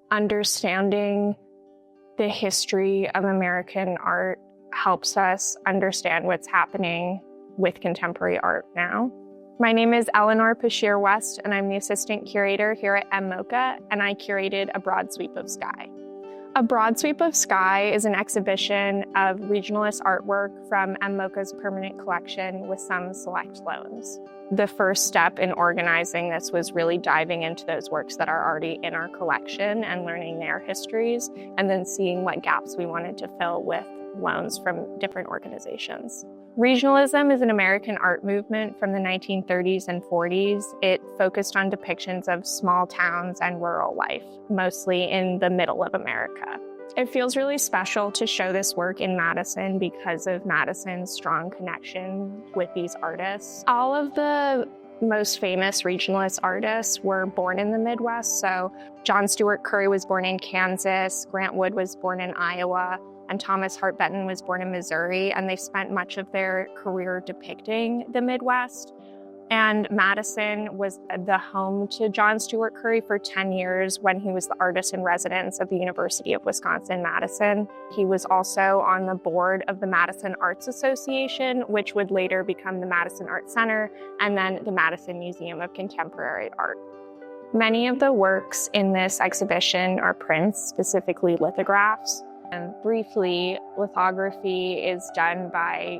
Understanding the history of American art helps us understand what's happening with contemporary art now. My name is Eleanor Pschirrer-West, and I'm the assistant curator here at MMoCA, and I curated A Broad Sweep of Sky. A Broad Sweep of Sky is an exhibition of regionalist artwork from MMoCA's permanent collection with some select loans. The first step in organizing this was really diving into those works that are already in our collection and learning their histories, and then seeing what gaps we wanted to fill with loans from different organizations. Regionalism is an American art movement from the 1930s and 40s. It focused on depictions of small towns and rural life, mostly in the middle of America. It feels really special to show this work in Madison because of Madison's strong connection with these artists. All of the most famous regionalist artists were born in the Midwest. So John Steuart Curry was born in Kansas, Grant Wood was born in Iowa, and Thomas Hart Benton was born in Missouri, and they spent much of their career depicting the Midwest. And Madison was the home to John Steuart Curry for 10 years when he was the artist in residence of the University of Wisconsin-Madison. He was also on the board of the Madison Arts Association, which would later become the Madison Art Center, and then the Madison Museum of Contemporary Art. Many of the works in this exhibition are prints, specifically lithographs. And briefly, lithography is done by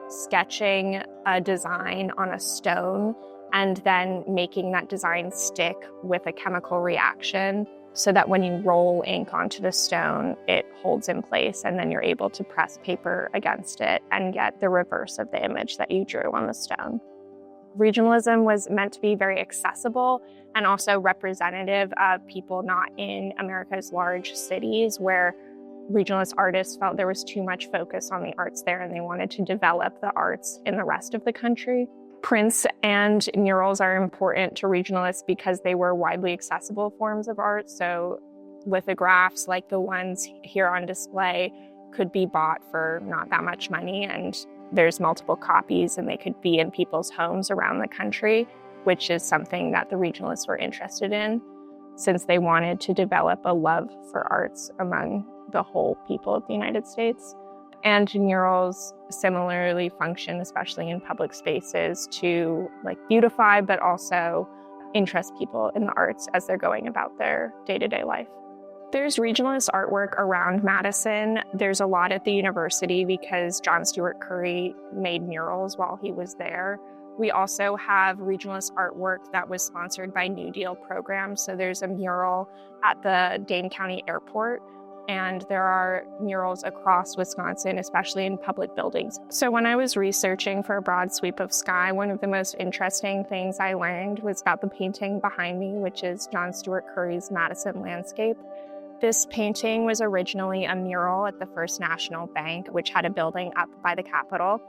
sketching a design on a stone and then making that design stick with a chemical reaction so that when you roll ink onto the stone, it holds in place, and then you're able to press paper against it and get the reverse of the image that you drew on the stone. Regionalism was meant to be very accessible and also representative of people not in America's large cities, where regionalist artists felt there was too much focus on the arts there and they wanted to develop the arts in the rest of the country. Prints and murals are important to regionalists because they were widely accessible forms of art. So lithographs, like the ones here on display, could be bought for not that much money, and there's multiple copies and they could be in people's homes around the country, which is something that the regionalists were interested in since they wanted to develop a love for arts among the whole people of the United States. And murals similarly function, especially in public spaces, to beautify, but also interest people in the arts as they're going about their day-to-day life. There's regionalist artwork around Madison. There's a lot at the university because John Steuart Curry made murals while he was there. We also have regionalist artwork that was sponsored by New Deal programs. So there's a mural at the Dane County Airport, and there are murals across Wisconsin, especially in public buildings. So when I was researching for A Broad Sweep of Sky, one of the most interesting things I learned was about the painting behind me, which is John Steuart Curry's Madison landscape. This painting was originally a mural at the First National Bank, which had a building up by the Capitol.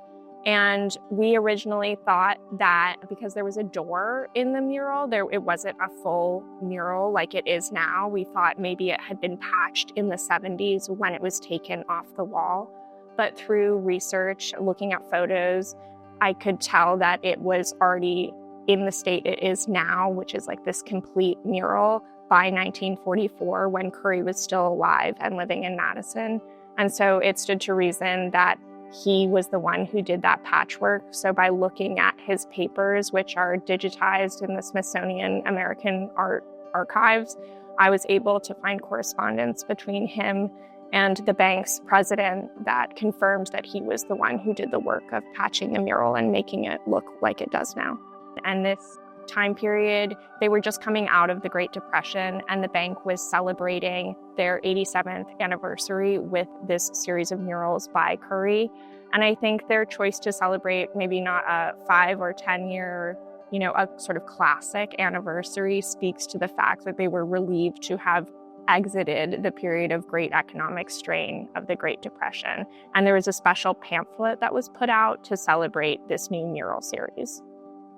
And we originally thought that because there was a door in the mural, it wasn't a full mural like it is now. We thought maybe it had been patched in the 70s when it was taken off the wall. But through research, looking at photos, I could tell that it was already in the state it is now, which is this complete mural, by 1944 when Curry was still alive and living in Madison. And so it stood to reason that he was the one who did that patchwork. So by looking at his papers, which are digitized in the Smithsonian American Art Archives, I was able to find correspondence between him and the bank's president that confirmed that he was the one who did the work of patching the mural and making it look like it does now. And this time period, they were just coming out of the Great Depression, and the bank was celebrating their 87th anniversary with this series of murals by Curry. And I think their choice to celebrate maybe not a 5 or 10 year, a sort of classic anniversary speaks to the fact that they were relieved to have exited the period of great economic strain of the Great Depression. And there was a special pamphlet that was put out to celebrate this new mural series.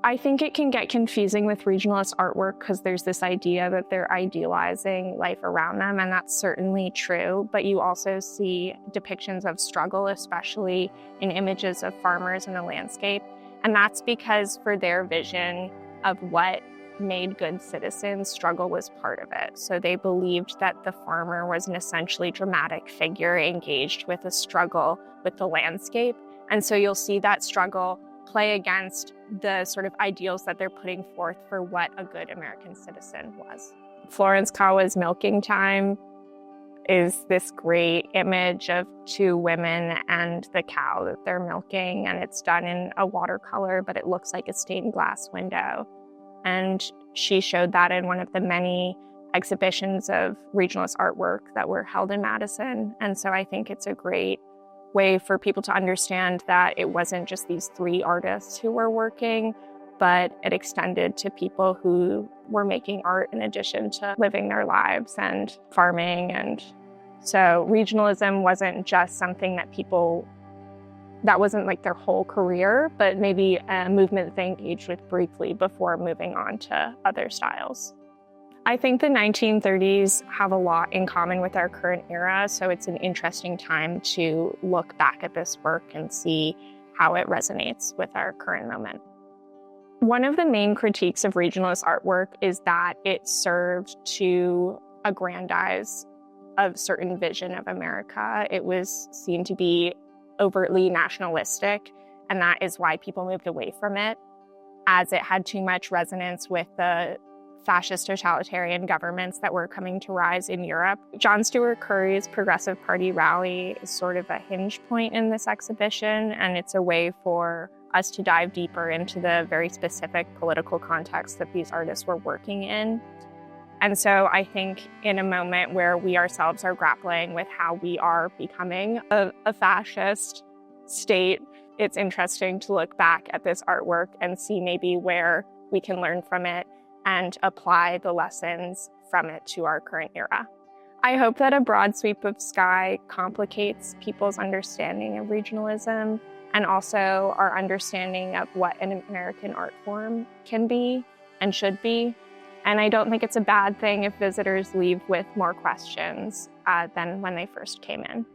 I think it can get confusing with regionalist artwork because there's this idea that they're idealizing life around them, and that's certainly true, but you also see depictions of struggle, especially in images of farmers in the landscape. And that's because for their vision of what made good citizens, struggle was part of it. So they believed that the farmer was an essentially dramatic figure engaged with a struggle with the landscape. And so you'll see that struggle play against the sort of ideals that they're putting forth for what a good American citizen was. Florence Kawa's Milking Time is this great image of two women and the cow that they're milking, and it's done in a watercolor, but it looks like a stained glass window. And she showed that in one of the many exhibitions of regionalist artwork that were held in Madison. And so I think it's a great way for people to understand that it wasn't just these three artists who were working, but it extended to people who were making art in addition to living their lives and farming. And so regionalism wasn't just something that wasn't like their whole career, but maybe a movement they engaged with briefly before moving on to other styles. I think the 1930s have a lot in common with our current era, so it's an interesting time to look back at this work and see how it resonates with our current moment. One of the main critiques of regionalist artwork is that it served to aggrandize a certain vision of America. It was seen to be overtly nationalistic, and that is why people moved away from it, as it had too much resonance with the fascist totalitarian governments that were coming to rise in Europe. John Stuart Curry's Progressive Party rally is sort of a hinge point in this exhibition, and it's a way for us to dive deeper into the very specific political context that these artists were working in. And so I think in a moment where we ourselves are grappling with how we are becoming a fascist state, it's interesting to look back at this artwork and see maybe where we can learn from it and apply the lessons from it to our current era. I hope that A Broad Sweep of Sky complicates people's understanding of regionalism and also our understanding of what an American art form can be and should be. And I don't think it's a bad thing if visitors leave with more questions than when they first came in.